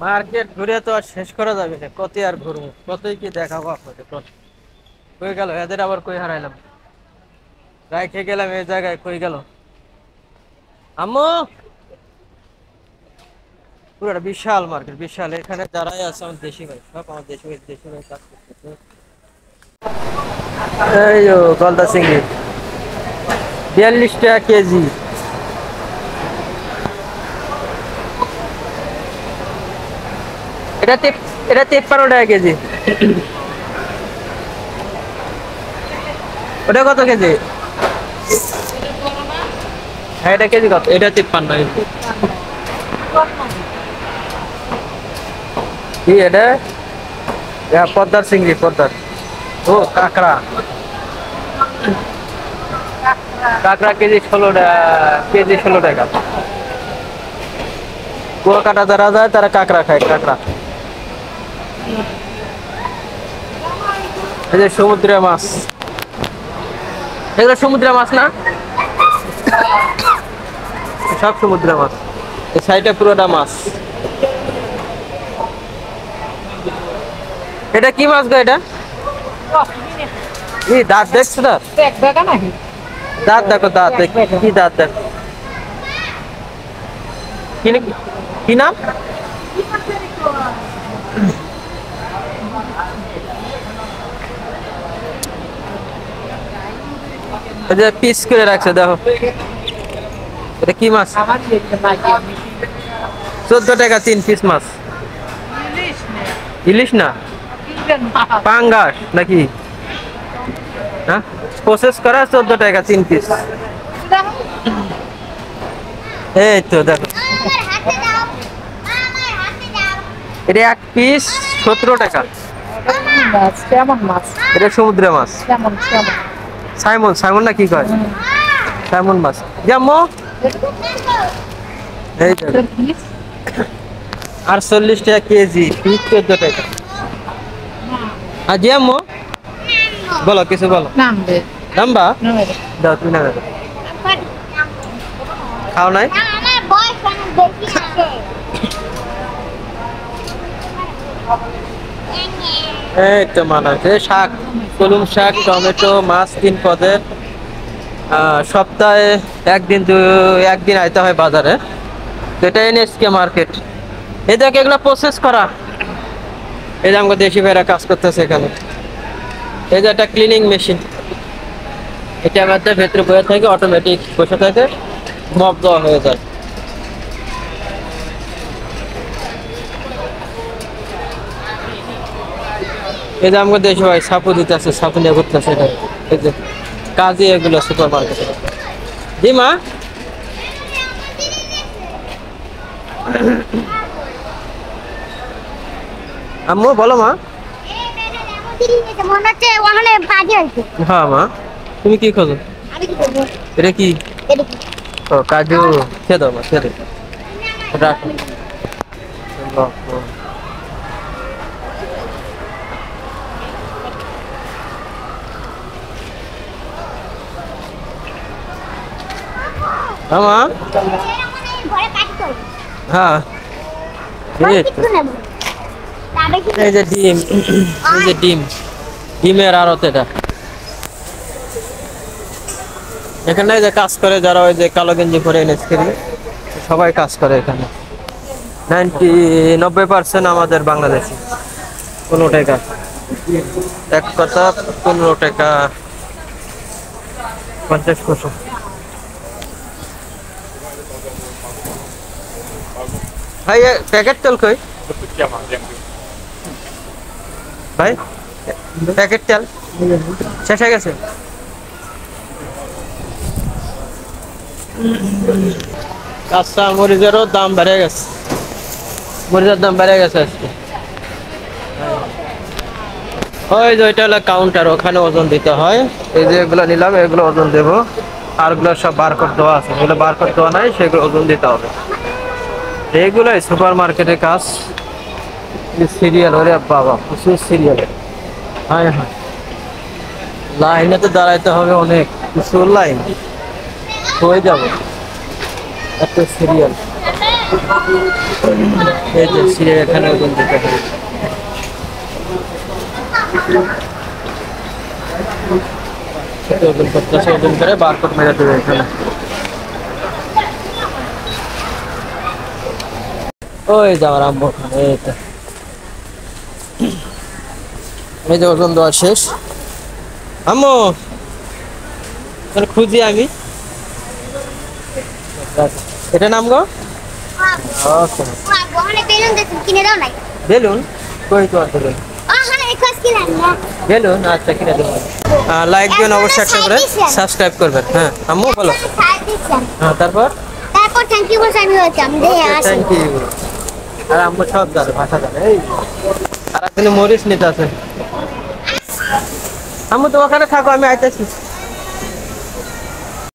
Market ঘুরে তো আর শেষ করা যাবে না, কত আর ঘুরবো, কতই কি দেখাবো আপনাদের। কই গেল এদের, আবার কই হারাইলাম, রাইখে গেলাম এই জায়গায়, কই গেল আম্মু? পুরো বিশাল মার্কেট, বিশাল। এখানে যারাই আছে আমার দেশি ভাই, সব আমার দেশি ভাই, দেশি ভাই কাজ করতেছে। এই ও গলদা চিংড়ি 42 টাকা কেজি। এটা এটা 53 টাকা কেজি। ওটা কত কেজি? হ্যাঁ এটা কেজি কত? এটা 53। কি এটা? পদ্মার চিংড়ি, পদ্মার। ও কাঁকড়া, কাঁকড়া কেজি 16 টাকা, কেজি 16 টাকা। কুয়াকাটা যারা যায় তারা কাঁকড়া খায়, কাঁকড়া। এই যে সমুদ্রের মাছ, এগুলো সমুদ্রের মাছ না? সব সমুদ্রের মাছ। এই সাইডে পুরোটা মাছ। এটা কি মাছ গো এটা? কি দাঁত দেখছো? দাঁত দাঁত দেখো, দাঁত দেখ, কি দাঁত দেখ। কি নাম? ওই যে পিস করে রাখছে দেখো। এটা কি মাছ? 14 টাকা 3 পিস মাছ। ইলিশ না, পাঙ্গাস নাকি? হ্যাঁ, প্রসেস করা 14 টাকা 3 পিস। এই তো দেখো, এটা 1 পিস 17 টাকা। কেমন মাছ? এটা সমুদ্রের মাছ। কেমন কেমন? সাইমন, সাইমন না কি কয়, সাইমন মাছ। যেমন এই দেখো, 48 টাকা কেজি, পিস 14 টাকা। আর যেমন বলো, কিছু বলো। নাম্বা দাও, তুমি না দাও, খাও নাই? এই তো মানাচ্ছে শাক, কলম শাক, টমেটো, মাছ 3 পদের। সপ্তাহে একদিন আইতে হয় বাজারে। এটা এনএসকে মার্কেট। এই দেখ, এগুলো প্রসেস করা। এই যে আমাকে দেশি ভাইরা কাজ করতেছে এখানে। এই যে একটা ক্লিনিং মেশিন, এটা আমাদের ভেতরে বসে থাকে, অটোমেটিক বসে থাকে, মপ দেওয়া হয়ে যায়। এই যে আমাকে দেশি ভাই সাপু দিতেছে, সাপু নিয়ে ঘুরতেছে। এটা এই যে কাজই এগুলো সুপার মার্কেটে। জি মা? আম্মু বলো মা। হ্যাঁ মা, তুমি কি খোঁজো? এটা কি? ও কাজু, খেয়ে দাও মা, খেয়ে দাও, রাখো। হ্যাঁ মা। হ্যাঁ, এই যে ডিম, এই যে ডিম, ডিমের আড়ত এটা। এখানে যে কাজ করে যারা, ওই যে কালো গেঞ্জি পরে এনএসকে সবাই কাজ করে এখানে। 90% আমাদের বাংলাদেশি। 15 টাকা এক কথা, 15 টাকা 50 পয়সা। ভাই প্যাকেট তেল কই ভাই? প্যাকেট তেল শেষ হয়ে গেছে। কাঁচা মরিচেরও দাম বেড়ে গেছে, মরিচের দাম বেড়ে গেছে আজকে। ওই যে ওইটা হলো কাউন্টার, ওখানে ওজন দিতে হয়। এই যে এগুলো নিলাম, এগুলো ওজন দেবো। আর গুলো সব বারকোড দেওয়া আছে, এগুলো বারকোড দেওয়া নাই, সেগুলো ওজন দিতে হবে। এইগুলোই সুপার মার্কেটের কাজ। সিরিয়াল, ওরে বাবা প্রচুর সিরিয়াল। হ্যাঁ হ্যাঁ, লাইনে তো দাঁড়াইতে হবে, অনেক প্রচুর লাইন, হয়ে যাবে এত সিরিয়াল। এই যে সিঁড়ে এখানে ওজন দিতে হয়। ওজন করতেছে, ওজন করে বারকোড মেরে দেবে এখানে। ওই যে আমার আম্মু ওখানে, এই তো। এই যে ওজন দেওয়া শেষ। আম্মু তাহলে খুঁজি আমি, এটা নাম গো। ওকে, বেলুন কই তো আছে বেলুন, আচ্ছা কিনে দেবো। লাইক দিন অবশ্যই, একটা করে সাবস্ক্রাইব করবেন। হ্যাঁ আম্মু বলো। হ্যাঁ তারপর থ্যাংক ইউ বলছি, আমি ওয়েলকাম। Thank you. আর আম্মু সব জানে, ভাষা জানে। এই আর আপনি মরিচ নিতে আছেন। আম্মু তো ওখানে থাকো, আমি আইতেছি।